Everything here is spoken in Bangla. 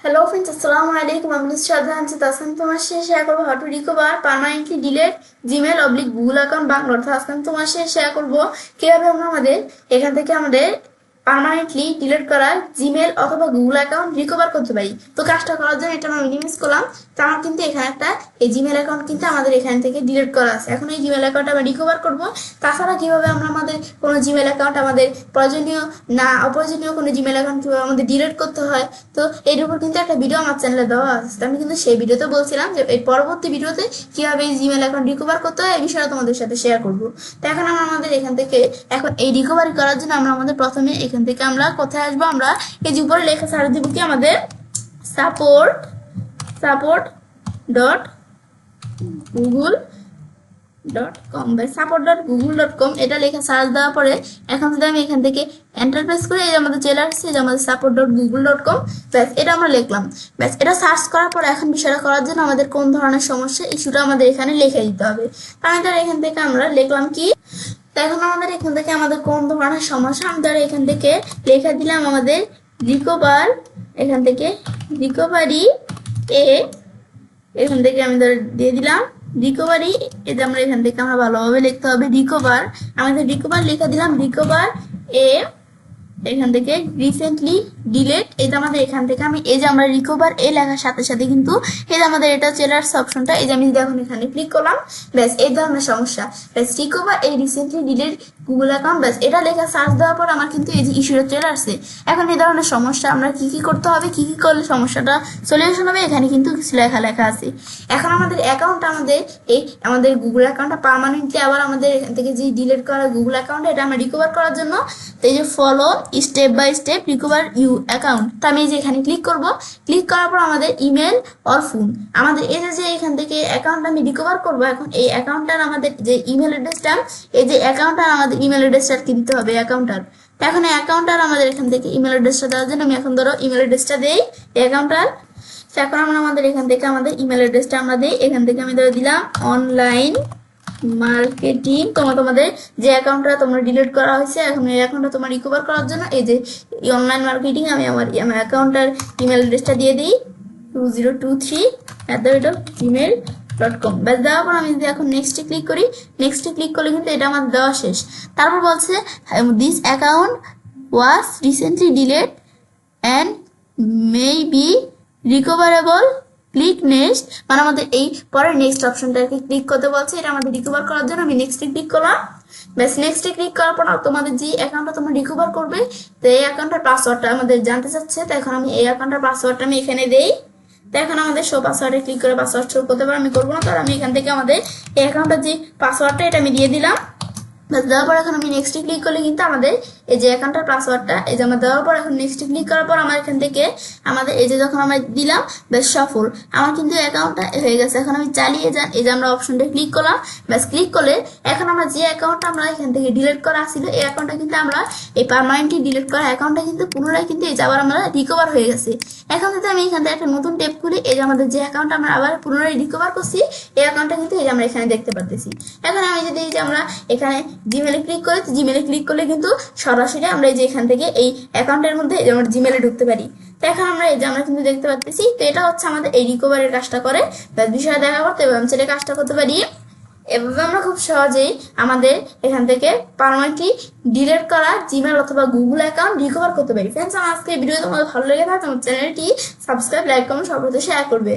Hello friends, Assalamualaikum. I'm Ms. Shadha and আজকে আমি তোমার সাথে শেয়ার করব how to recover permanently delete Gmail / Google account Bangla অর্থাৎ আজকে আমি তোমার সাথে শেয়ার করব কিভাবে আমরা আমাদের এখান থেকে আমাদের পার্মানেন্টলি ডিলিট করা জিমেল অথবা গুগল অ্যাকাউন্ট রিকভার করতে পারি। তো কাজটা করার জন্য এটা আমি মিনিমাইজ করলাম। তো আমার কিন্তু এখানে একটা এই জিমেল অ্যাকাউন্ট কিন্তু আমাদের এখান থেকে ডিলিট করা আছে। এখন এই জিমেল অ্যাকাউন্ট আমরা রিকভার করব। তাছাড়া কিভাবে আমরা আমাদের কোনো জিমেল অ্যাকাউন্ট আমাদের প্রয়োজনীয় না অপ্রয়োজনীয় কোনো জিমেল অ্যাকাউন্ট কিভাবে আমাদের ডিলিট করতে হয়, তো এর উপর কিন্তু একটা ভিডিও আমার চ্যানেলে দেওয়া আছে। আমি কিন্তু সেই ভিডিওতে বলছিলাম যে এই পরবর্তী ভিডিওতে কিভাবে এই জিমেল অ্যাকাউন্ট রিকভার করতে হয় এই বিষয়টা তোমাদের সাথে শেয়ার করব। তো এখন আমরা আমাদের এখান থেকে এখন এই রিকভারি করার জন্য আমরা আমাদের প্রথমে এখান থেকে আমরা কোথায় আসবো, আমরা এই যে উপরে লেখা সার্চ দিব কি আমাদের support.google.com বা support.google.com এটা লেখা সার্চ দেওয়ার পরে এখন যদি আমি এখান থেকে এন্টার প্রেস করি, এই যে আমাদের চলে আসছে যে আমাদের support.google.com, ব্যাস এটা আমরা লিখলাম। ব্যাস এটা সার্চ করার পর এখন বিষয়টা করার জন্য আমাদের কোন ধরনের সমস্যা ইস্যুটা আমাদের এখানে লিখে দিতে হবে। তাহলে এখান থেকে আমরা লিখলাম কি, তো এখন আমাদের এখান থেকে আমাদের কোন ধরনের সমস্যা আমরা এখান থেকে লেখা দিলাম আমাদের রিকভার, এখান থেকে রিকভারি এখান থেকে আমি ধরে দিয়ে দিলাম রিকভারি। এটা আমরা এখান থেকে আমরা ভালোভাবে লিখতে হবে রিকভার, আমাদের রিকভার লেখা দিলাম রিকভার এখান থেকে রিসেন্টলি ডিলেট। এটা আমাদের এখান থেকে আমি এই যে আমরা রিকভার লেখার সাথে সাথে কিন্তু এই যে আমাদের এটা চলে আসছে অপশনটা, এই যে আমি এখন এখানে ক্লিক করলাম, ব্যাস এই ধরনের সমস্যা, ব্যাস recover recently delete Google account, ব্যাস এটা লেখা সার্চ দেওয়ার পর আমার কিন্তু এই যে ইস্যুটা চলে আসছে। এখন এই ধরনের সমস্যা আমরা কি কি করতে হবে, কি কি করলে সমস্যাটা সলিউশন হবে এখানে কিন্তু কিছু লেখা আছে। এখন আমাদের অ্যাকাউন্টটা আমাদের গুগল অ্যাকাউন্টটা পার্মানেন্টলি আবার আমাদের এখান থেকে যে ডিলিট করা গুগল অ্যাকাউন্ট এটা আমরা রিকভার করার জন্য এই যে follow step by step recover you account, তো আমি যে এখানে ক্লিক করব। ক্লিক করার পর আমাদের ইমেল অর ফোন, আমাদের এই যে এখান থেকে অ্যাকাউন্ট আমি রিকভার করব, এখন এই অ্যাকাউন্টটার আমাদের যে ইমেল অ্যাড্রেসটা, এই যে অ্যাকাউন্টটার আমাদের ইমেল অ্যাড্রেসটা দিতে হবে অ্যাকাউন্টার। এখন এই অ্যাকাউন্টার আমাদের এখান থেকে ইমেল অ্যাড্রেসটা দেওয়ার জন্য আমি এখন ধরো ইমেল অ্যাড্রেসটা দেই অ্যাকাউন্টার। এখন আমরা আমাদের এখান থেকে আমাদের ইমেল অ্যাড্রেসটা আমরা দিই, এখান থেকে আমি ধরে দিলাম অনলাইন মার্কেটিং। তোমাদের যে অ্যাকাউন্টটা তোমরা ডিলিট করা হয়েছে এখন এই অ্যাকাউন্টটা তোমার রিকভার করার জন্য এই যে অনলাইন মার্কেটিং আমি আমার অ্যাকাউন্টটার ইমেল অ্যাড্রেসটা দিয়ে দিই 2023@gmail.com। ব্যাস দেওয়ার পর আমি যদি এখন নেক্সটে ক্লিক করি, নেক্সটে ক্লিক করলে কিন্তু এটা আমার দেওয়া শেষ। তারপর বলছে this account was recently delete and may be recoverable, click next, মানে আমাদের এই পরের নেক্সট অপশনটাকে ক্লিক করতে বলছে। এটা আমাদের রিকভার করার জন্য আমি নেক্সটে ক্লিক করলাম। ব্যাস নেক্সটে ক্লিক করার পর তোমাদের যে অ্যাকাউন্টটা তোমরা রিকভার করবে, তো এই অ্যাকাউন্টের পাসওয়ার্ডটা আমাদের জানতে চাচ্ছে। তো এখন আমি এই অ্যাকাউন্টের পাসওয়ার্ডটা আমি এখানে দেই। তো এখন আমাদের শো পাসওয়ার্ডে ক্লিক করে পাসওয়ার্ড শো করতে পারো, আমি করবো না, কারণ আমি এখান থেকে আমাদের এই অ্যাকাউন্টের যে পাসওয়ার্ডটা এটা আমি দিয়ে দিলাম। দেওয়ার পর এখন আমি নেক্সটে ক্লিক করলে কিন্তু আমাদের এই যে অ্যাকাউন্টের পাসওয়ার্ডটা এই যে আমার দেওয়ার পর এখন নেক্সটে ক্লিক করার পর আমার এখান থেকে আমাদের এই যে যখন আমরা দিলাম ব্যাস সফল, আমার কিন্তু অ্যাকাউন্টটা হয়ে গেছে। এখন আমি চালিয়ে যান, এই যে আমরা অপশনটা ক্লিক করলাম, ব্যাস ক্লিক করলে এখন আমরা যে অ্যাকাউন্টটা আমরা এখান থেকে ডিলিট করা ছিল এই অ্যাকাউন্টটা কিন্তু আমরা এই পার্মানেন্টলি ডিলিট করা অ্যাকাউন্টটা কিন্তু পুনরায় কিন্তু এই যে আবার আমরা রিকভার হয়ে গেছে। এখন যদি আমি এখান থেকে একটা নতুন ট্যাব খুলি, এই যে আমাদের যে অ্যাকাউন্টটা আমরা আবার পুনরায় রিকভার করছি এই অ্যাকাউন্টটা কিন্তু এই যে আমরা এখানে দেখতে পাচ্ছি। এখন আমি যদি এই যে আমরা এখানে জিমেলে ক্লিক করি, জিমেলে ক্লিক করলে কিন্তু সরাসরি আমরা এই যে এখান থেকে এই অ্যাকাউন্টের মধ্যে এই যে আমরা জিমেলে ঢুকতে পারি। তো এখন আমরা এই যে আমরা কিন্তু দেখতে পাচ্ছি। তো এটা হচ্ছে আমাদের এই রিকভারের কাজটা করে, বিষয় দেখা করতে এবং সেটা কাজটা করতে পারি। এভাবে আমরা খুব সহজেই আমাদের এখান থেকে পার্মানেন্টলি ডিলিট করা জিমেল অথবা গুগল অ্যাকাউন্ট রিকভার করতে পারি। ফ্রেন্ডস, আমার আজকে এই ভিডিও তোমাদের ভালো লেগে থাকে তোমার চ্যানেলটি সাবস্ক্রাইব, লাইক, কমেন্ট সর্বদা শেয়ার করবে।